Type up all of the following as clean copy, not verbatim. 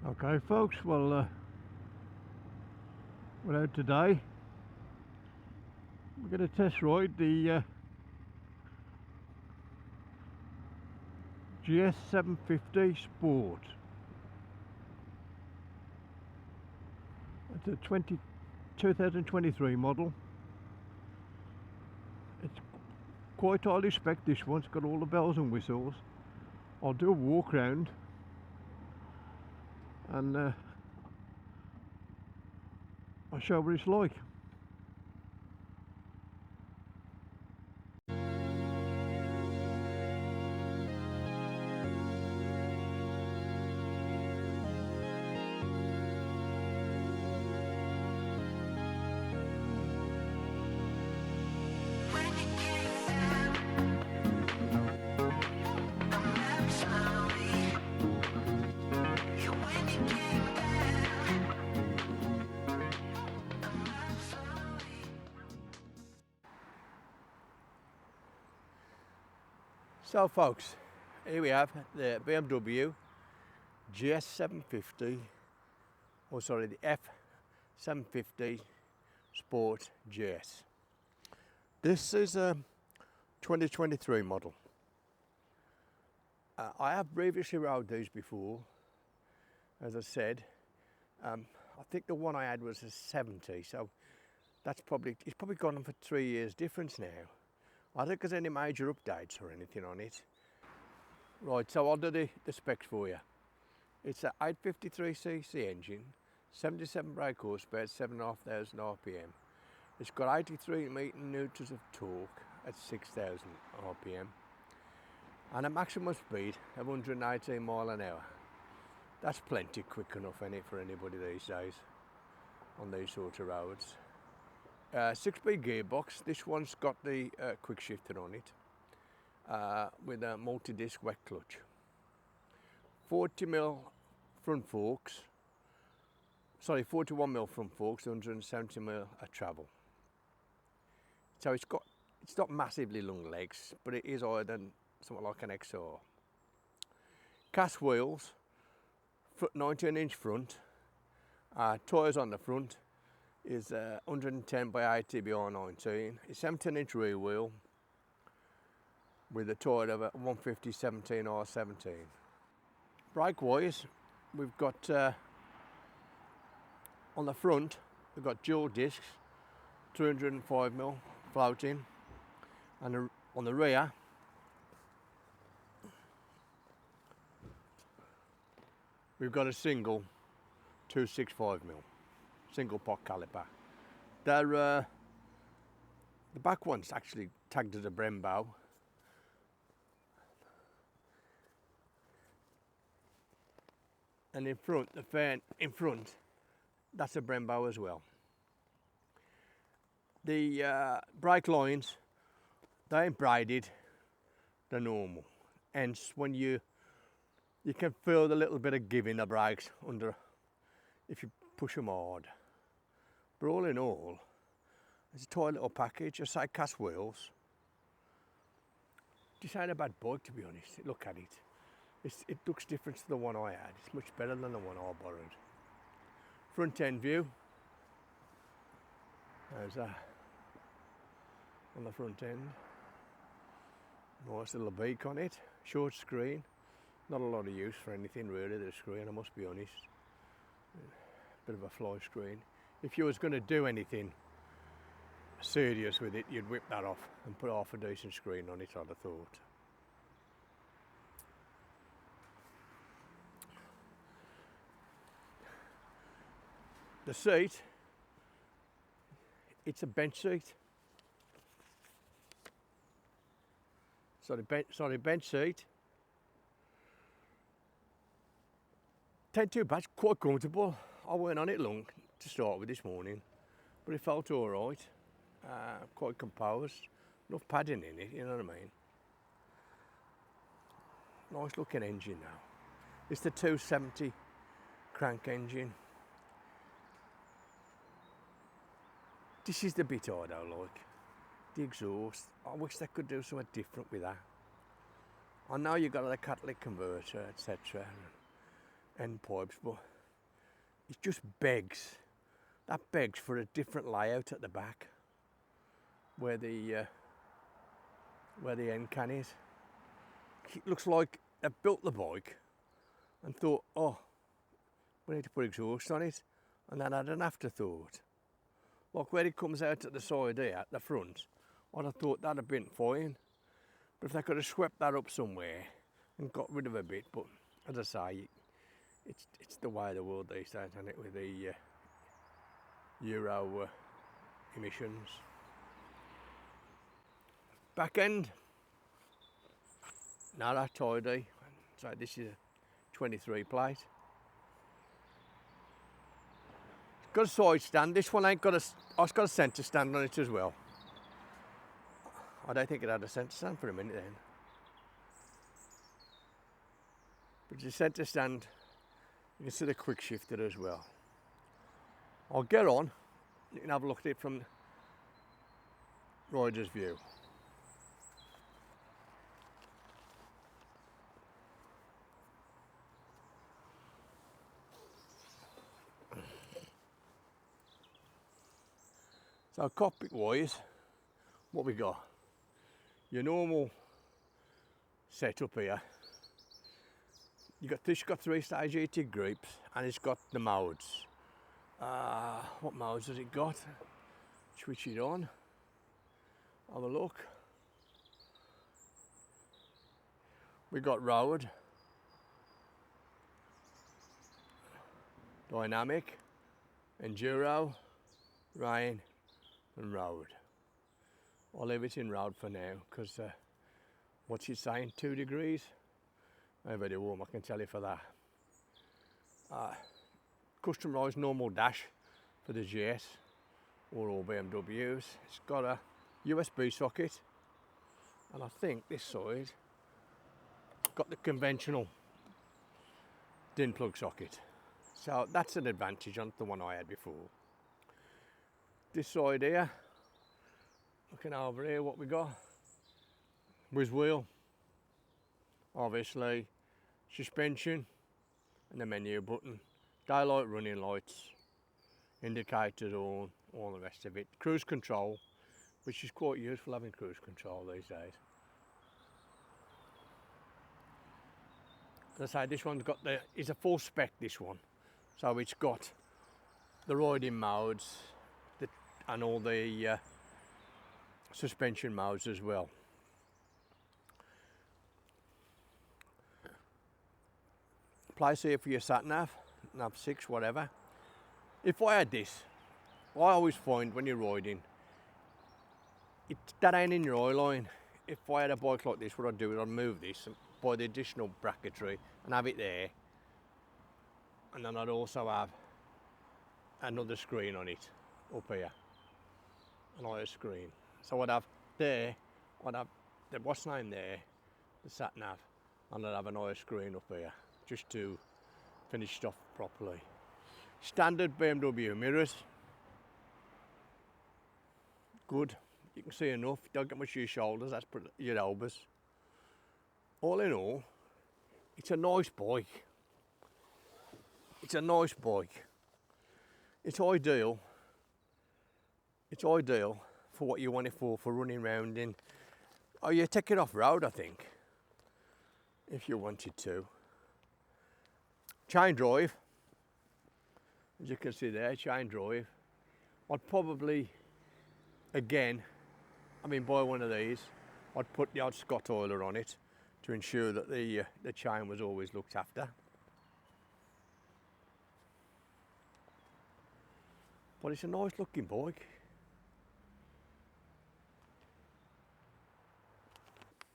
Okay folks, well we're out today. We're going to test ride the GS 750 Sport. It's a 2023 model. It's quite highly spec, this one. It's got all the bells and whistles. I'll do a walk round and I'll show what it's like. So folks, here we have the BMW GS 750, or sorry, the F750 Sport GS. This is a 2023 model. I have previously rode these before, as I said. I think the one I had was a 70, so it's probably gone on for 3 years difference now. I don't think there's any major updates or anything on it. Right, so I'll do the specs for you. It's an 853cc engine, 77 brake horsepower, 7,500 RPM. It's got 83 newtons of torque at 6,000 RPM and a maximum speed of 118 mile an hour. That's plenty quick enough for anybody these days on these sort of roads. 6-speed gearbox. This one's got the quick shifter on it with a multi-disc wet clutch. 40mm front forks. Sorry, 41mm front forks, 170mm at travel. So it's not massively long legs, but it is higher than something like an XR. Cast wheels, 19-inch front. Tyres on the front is 110 by 80 by 19. It's 17-inch rear wheel with a tyre of a 150 17R17. Brake wise, we've got on the front we've got dual discs, 305mm floating, and on the rear we've got a single 265mm. Single pot caliper. The back one's actually tagged as a Brembo. And in front, the fan in front, that's a Brembo as well. The brake lines, they ain't braided, they're normal. Hence, when you can feel the little bit of give in the brakes under if you push them hard. But all in all, it's a tight little package. I say cast wheels. This ain't a bad bike, to be honest. Look at it. It looks different to the one I had. It's much better than the one I borrowed. Front end view. There's that on the front end. Nice little beak on it. Short screen. Not a lot of use for anything really, the screen, I must be honest. Bit of a fly screen. If you was going to do anything serious with it, you'd whip that off and put half a decent screen on it, I'd have thought. The seat, it's a bench seat. Bench seat. Ain't too bad, quite comfortable. I weren't on it long to start with this morning, but it felt all right. Quite composed. Enough padding in it, you know what I mean. Nice looking engine now. It's the 270 crank engine. This is the bit I don't like. The exhaust. I wish they could do something different with that. I know you've got a catalytic converter, etc. end pipes, but it just begs, that begs for a different layout at the back where the end can is. It looks like they built the bike and thought, oh, we need to put exhaust on it, and then had an afterthought. Like where it comes out at the side here, at the front, I'd have thought that'd have been fine. But if they could have swept that up somewhere and got rid of a bit, but as I say, it's the way of the world these days, isn't it, with the Euro emissions. Back end, now that's tidy. So this is a 23 plate. It's got a side stand. This one ain't got a. Oh, it's got a centre stand on it as well. I don't think it had a centre stand for a minute then. But it's a centre stand. You can see the quick shifter as well. I'll get on. You can have a look at it from rider's view. So cockpit wise, what we got? Your normal setup here. This got 3-stage heated grips and it's got the modes. What modes has it got? Switch it on. Have a look. We got road, dynamic, enduro, rain and road. I'll leave it in road for now because what's it saying, 2 degrees? Very warm, I can tell you for that. Customised normal dash for the GS or all BMWs. It's got a USB socket, and I think this side got the conventional DIN plug socket. So that's an advantage on the one I had before. This side here, looking over here, what we got? Whiz wheel, obviously, suspension, and the menu button, daylight running lights, indicators on, all the rest of it. Cruise control, which is quite useful having cruise control these days. As I say, this one's got it's a full spec, this one. So it's got the riding modes and all the suspension modes as well. Place here for your sat nav, nav 6, whatever. If I had this, I always find when you're riding, that ain't in your eye line. If I had a bike like this, what I'd do is I'd move this and buy the additional bracketry and have it there. And then I'd also have another screen on it, up here, an higher screen. So I'd have there, I'd have the what's name there, the sat nav, and I'd have an higher screen up here, just to finish stuff properly. Standard BMW mirrors, good. You can see enough, don't get much of your shoulders, that's your elbows. All in all, it's a nice bike. It's a nice bike. It's ideal. It's ideal for what you want it for running around in. Oh, you take it off road, I think, if you wanted to. Chain drive, as you can see there, chain drive. I'd probably, again, buy one of these. I'd put the old Scott oiler on it to ensure that the chain was always looked after. But it's a nice looking bike.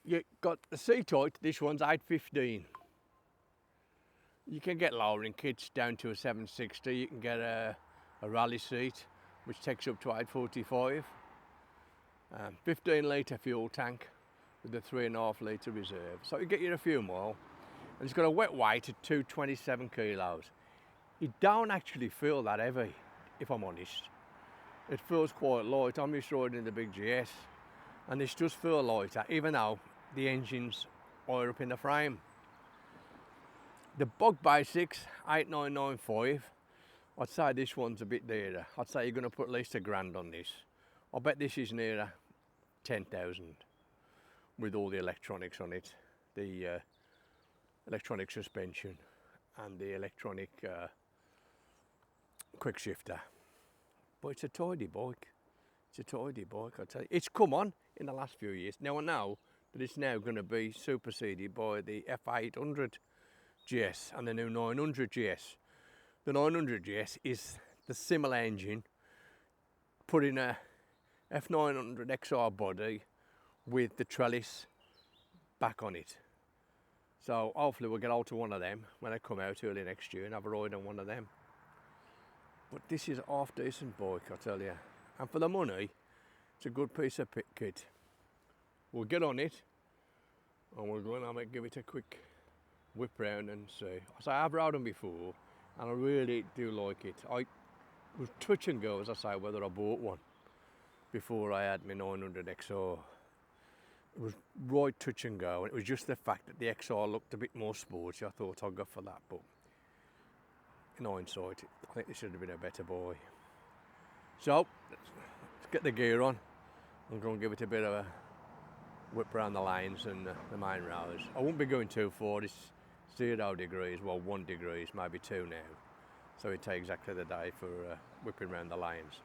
You got the seat height, this one's 815. You can get lowering kits down to a 760. You can get a rally seat, which takes up to 845. 15 litre fuel tank with a 3.5 litre reserve. So you get you a few more. And it's got a wet weight of 227 kilos. You don't actually feel that heavy, if I'm honest. It feels quite light. I'm used to riding the big GS, and this does feel lighter, even though the engine's higher up in the frame. The Bug Basics 8995, I'd say this one's a bit dearer. I'd say you're going to put at least £1,000 on this. I bet this is nearer 10,000 with all the electronics on it, the electronic suspension and the electronic quick shifter. But it's a tidy bike. It's a tidy bike, I tell you. It's come on in the last few years. Now I know that it's now going to be superseded by the F800 GS and the new 900 GS. The 900 GS is the similar engine, putting a F900 XR body with the trellis back on it. So hopefully we'll get hold to one of them when they come out early next year and have a ride on one of them. But this is a half decent bike, I tell you. And for the money, it's a good piece of kit. We'll get on it and we're going to give it a quick whip round and see. So I've rode them before and I really do like it. I was touch and go, as I say, whether I bought one before I had my 900 XR. It was right touch and go, and it was just the fact that the XR looked a bit more sporty. I thought I'd go for that, but in hindsight, I think this should have been a better buy. So, let's get the gear on. I'm going to give it a bit of a whip around the lanes and the main roads. I won't be going too far. It's 0 degrees, well 1 degree, maybe 2 now. So it takes exactly the day for whipping around the lanes.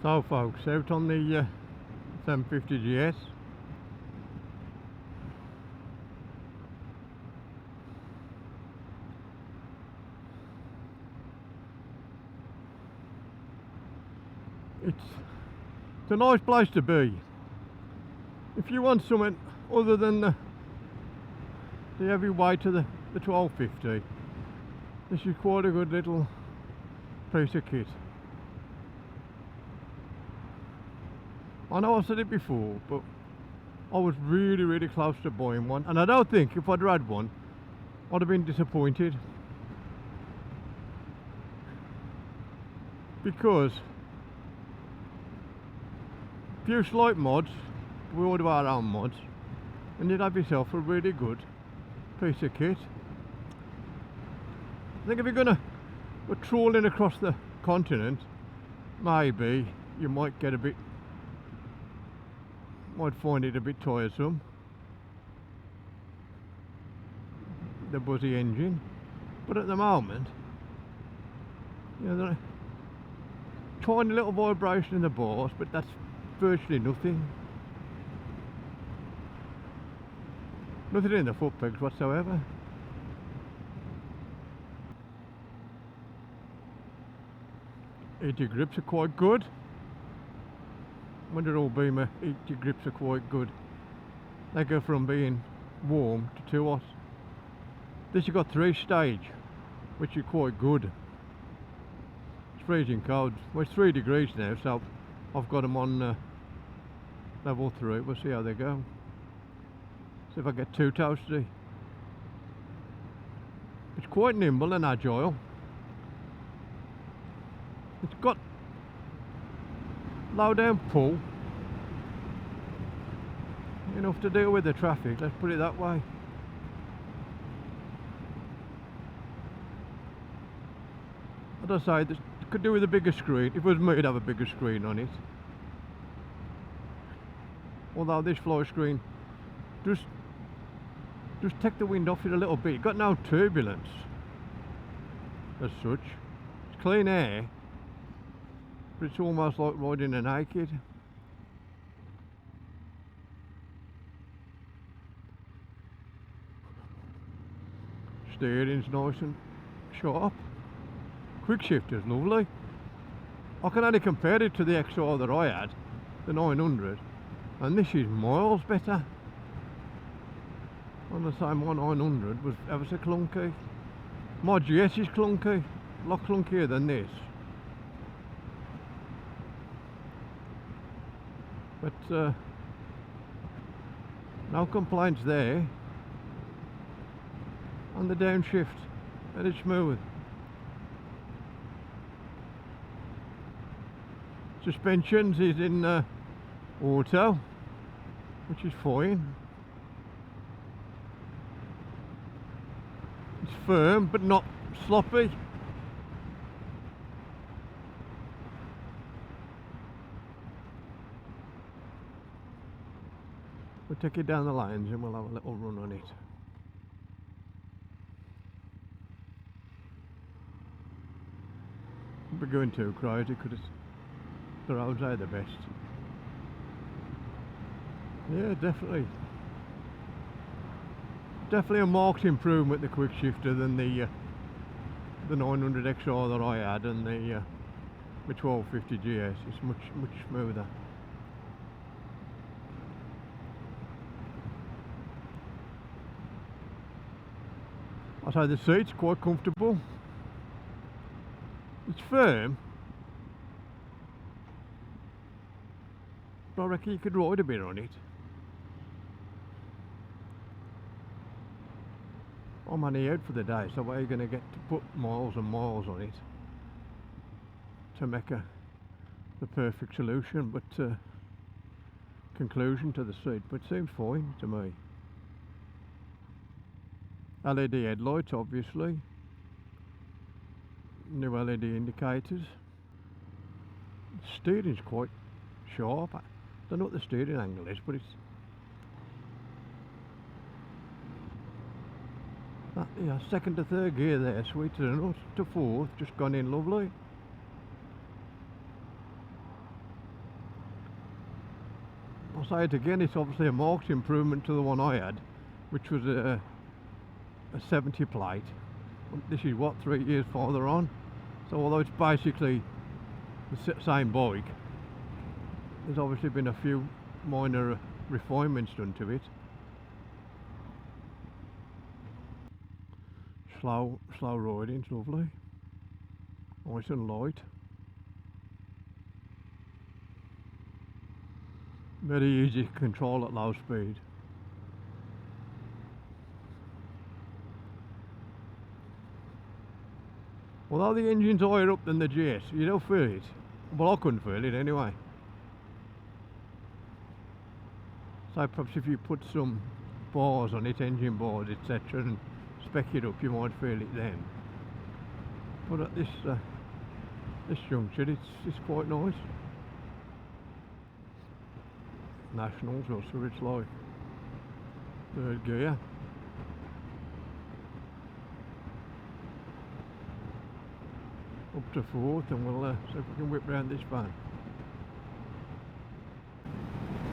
So folks, out on the 750 GS. It's a nice place to be. If you want something other than the heavy weight of the 1250, this is quite a good little piece of kit. I know I've said it before, but I was really close to buying one, and I don't think if I'd had one I'd have been disappointed, because a few slight mods, we all do our own mods, and you'd have yourself a really good piece of kit. I think if you're gonna go trawling across the continent, maybe you might find it a bit tiresome, the buzzy engine, but at the moment, you know, there's a tiny little vibration in the bars, but that's virtually nothing. Nothing in the foot pegs whatsoever. Heated grips are quite good. When they're all beamer, heated grips are quite good. They go from being warm to too hot. This you've got 3 stage, which is quite good. It's freezing cold. Well, it's 3 degrees now, so I've got them on level 3. We'll see how they go. See if I get too toasty. It's quite nimble and agile. It's got low down pull, enough to deal with the traffic, let's put it that way. As I say, this could do with a bigger screen. If it was me, I'd have a bigger screen on it. Although this floor screen just take the wind off it a little bit. It's got no turbulence as such. It's clean air, but it's almost like riding a naked. Steering's nice and sharp. Quick shifter's lovely. I can only compare it to the XR that I had, the 900, and this is miles better. On the same one, 900 was ever so clunky. My GS is clunky, a lot clunkier than this. But no complaints there. And the downshift, very smooth. Suspensions is in auto, which is fine. It's firm but not sloppy. We'll take it down the lanes and we'll have a little run on it. We're going too crazy because the roads are the best. Yeah, definitely. Definitely a marked improvement, the quick shifter, than the 900 XR that I had and the 1250 GS. It's much smoother. I say the seat's quite comfortable. It's firm, but I reckon you could ride a bit on it. I'm only out for the day, so where are you going to get to put miles and miles on it to make the perfect solution, but conclusion to the seat? But it seems fine to me. LED headlights, obviously. New LED indicators. Steering's quite sharp. I don't know what the steering angle is, but it's yeah, second to third gear there, sweeter than us. To fourth, just gone in lovely. I'll say it again, it's obviously a marked improvement to the one I had, which was a 70 plate. This is what, 3 years farther on. So although it's basically the same bike, there's obviously been a few minor refinements done to it. Slow riding, it's lovely. Nice and light. Very easy to control at low speed. Although the engine's higher up than the GS, you don't feel it. Well, I couldn't feel it anyway. So perhaps if you put some bars on it, engine bars, etc., and spec it up, you might feel it then. But at this juncture, it's quite nice. Nationals, or so it's like third gear. Up to fourth, and we'll see if we can whip round this van.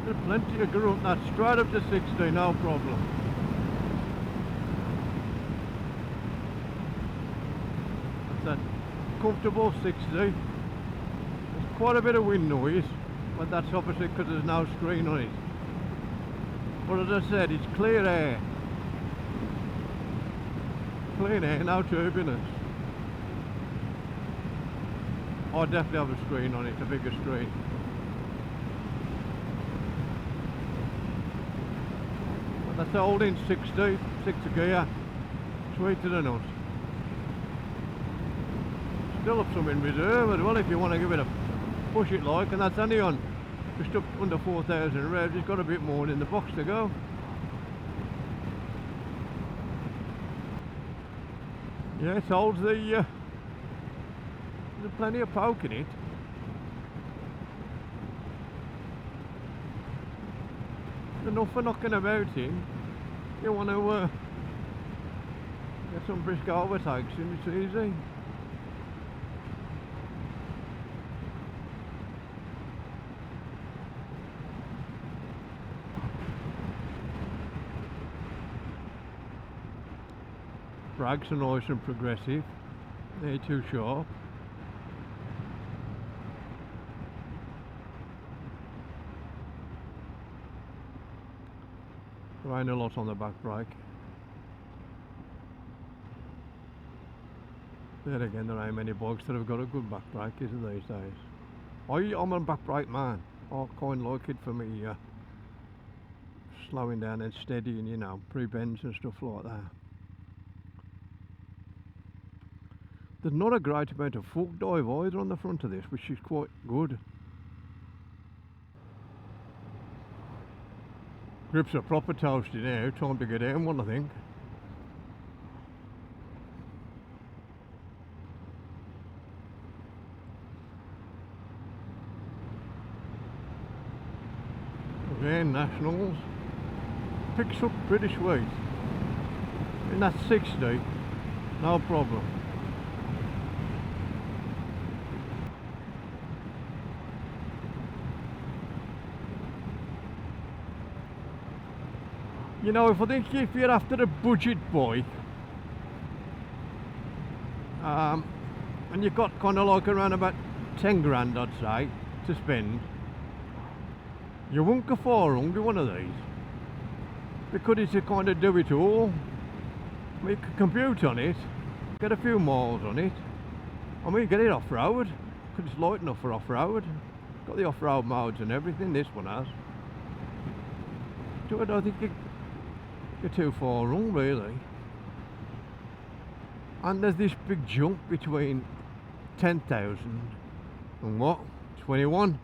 There's plenty of growth, that's straight up to 60, no problem. That's a comfortable 60. There's quite a bit of wind noise, but that's obviously because there's no screen on it. But as I said, it's clear air. Clean air, no turbulence. I'd definitely have a screen on it, a bigger screen. But that's holding 60, 6 gear, sweeter than us. Still have some in reserve as well if you want to give it a push it like, and that's only on just up under 4,000 revs. It's got a bit more in the box to go. Yeah, it holds the there's plenty of poke in it. Enough for knocking about in. You want to get some brisk overtakes in, it's easy. Brakes are nice and progressive. They're too sharp. There ain't a lot on the back brake. There again, there ain't many bikes that have got a good back brake, isn't these days? I'm a back brake man. I kind of like it for me slowing down and steadying, you know, pre-bends and stuff like that. There's not a great amount of fork dive either on the front of this, which is quite good. Grips are proper toasty now, time to get down one I think. Again, Nationals. picks up pretty sweet. And that's 60, no problem. You know, if I think if you're after a budget bike, and you've got kind of like around about 10 grand, I'd say, to spend, you won't go far wrong with one of these, because it's a kind of do it all. I mean, you can compute on it, get a few miles on it. I mean, get it off-road, because it's light enough for off-road. Got the off-road modes and everything, this one has. So I don't think you're too far wrong, really. And there's this big jump between 10,000 and what? 21,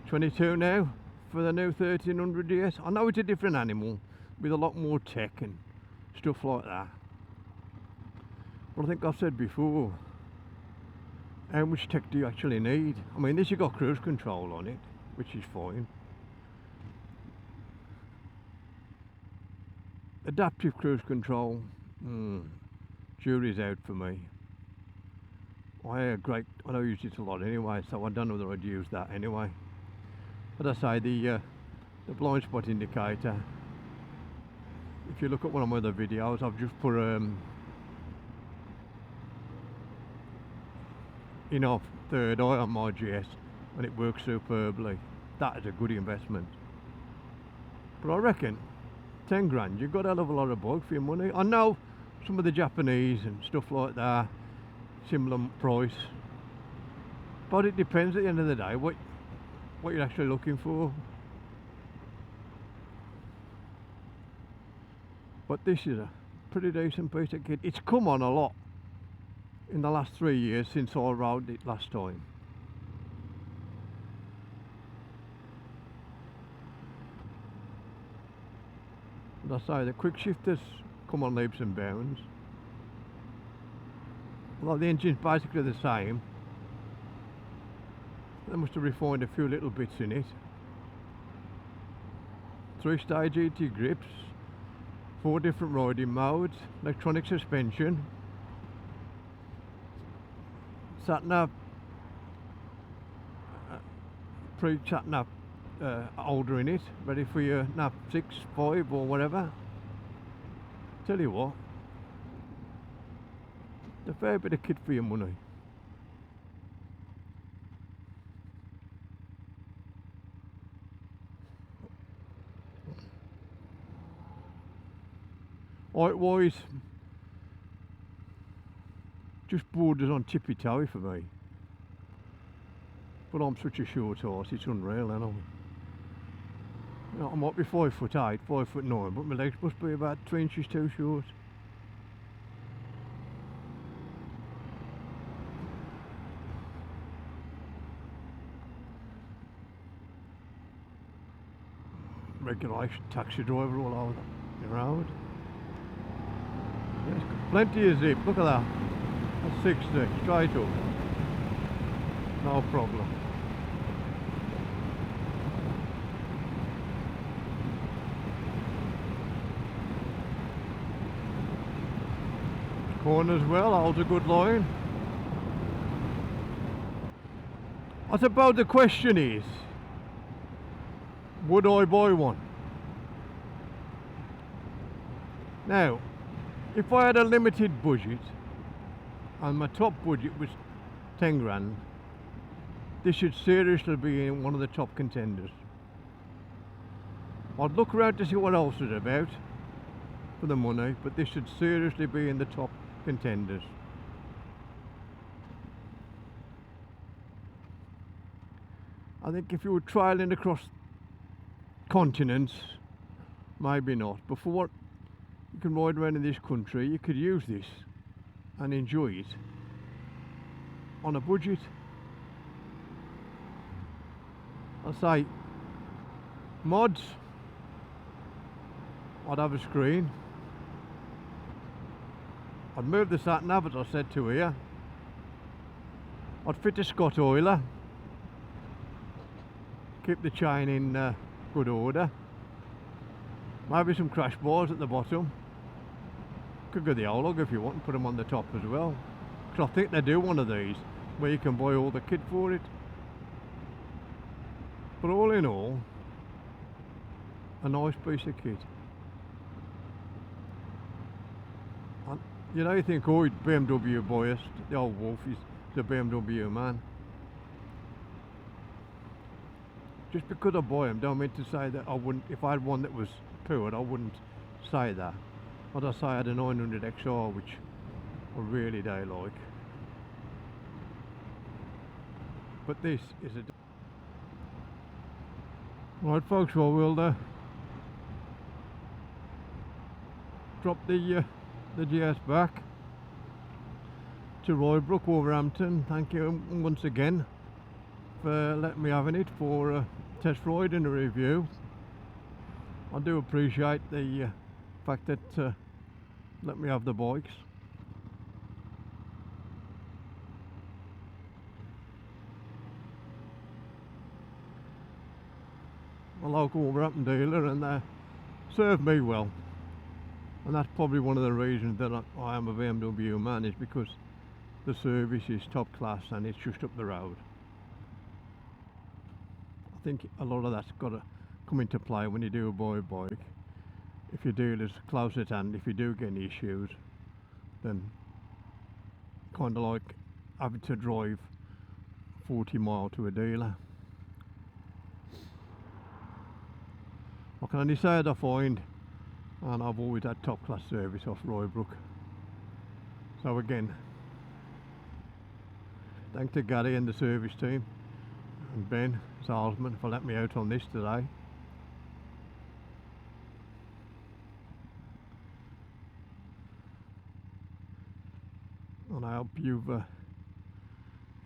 22 now for the new 1300 DS. I know it's a different animal with a lot more tech and stuff like that. But I think I've said before, how much tech do you actually need? I mean, this, you got cruise control on it, which is fine. Adaptive cruise control, jury's out for me. I don't use it a lot anyway, so I don't know whether I'd use that anyway. But I say, the blind spot indicator, if you look at one of my other videos, I've just put Innov third eye on my GS, and it works superbly. That is a good investment. But I reckon 10 grand, you've got a hell of a lot of bike for your money. I know some of the Japanese and stuff like that, similar price, but it depends at the end of the day what you're actually looking for. But this is a pretty decent piece of kit. It's come on a lot in the last 3 years since I rode it last time. And I say, the quick shifters come on leaps and bounds. Well, the engine's basically the same. They must have refined a few little bits in it. 3-stage ET grips, 4 different riding modes, electronic suspension, sat-nav, pre-sat-nav holder in it, ready for your nav 6, 5 or whatever. Tell you what, a fair bit of kit for your money. Height-wise, just borders on tippy-toey for me. But I'm such a short horse, it's unreal, ain't I? You know, I might be 5'8", 5'9", but my legs must be about 3 inches too short. Regulation taxi driver all over the road. Yes, plenty of zip, look at that. That's 60, straight up. No problem. Corner as well, holds a good line. I suppose the question is, would I buy one? Now, if I had a limited budget and my top budget was 10 grand, this should seriously be in one of the top contenders. I'd look around to see what else is about for the money, but this should seriously be in the top contenders. I think if you were trialling across continents, maybe not. But for what you can ride around in this country, you could use this and enjoy it on a budget. I say, mods, I'd have a screen. I'd move the sat-nav, as I said to here. I'd fit a Scott oiler. Keep the chain in good order. Maybe some crash bars at the bottom. Could go the O-log if you want and put them on the top as well. Because I think they do one of these where you can buy all the kit for it. But all in all, a nice piece of kit. And you know, you think, oh, BMW biased. The old Wolf is the BMW man. Just because I buy them, don't mean to say that I wouldn't, if I had one that was poor, I wouldn't say that. I'd say I had a 900 XR, which I really don't like. But this is a... Right folks, well we'll drop the GS back to Roybrook, Wolverhampton. Thank you once again for letting me having it for a test ride and a review. I do appreciate the fact that let me have the bikes. A local Wolverhampton dealer, and they serve me well, and that's probably one of the reasons that I am a BMW man, is because the service is top class and it's just up the road. I think a lot of that's got to come into play when you do buy a bike. If your dealer's close at hand, if you do get any issues, then kind of like having to drive 40 miles to a dealer. I can only say that I find, and I've always had top class service off Roybrook. So again, thanks to Gary and the service team, and Ben Salzman for letting me out on this today. And I hope you've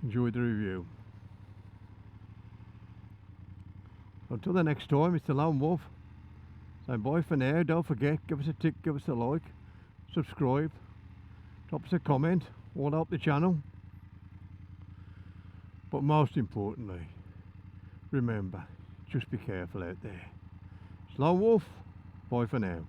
enjoyed the review. Until the next time, it's the Lone Wolf. So bye for now. Don't forget, give us a tick, give us a like, subscribe, drop us a comment, all help the channel. But most importantly, remember, just be careful out there. It's Lone Wolf, bye for now.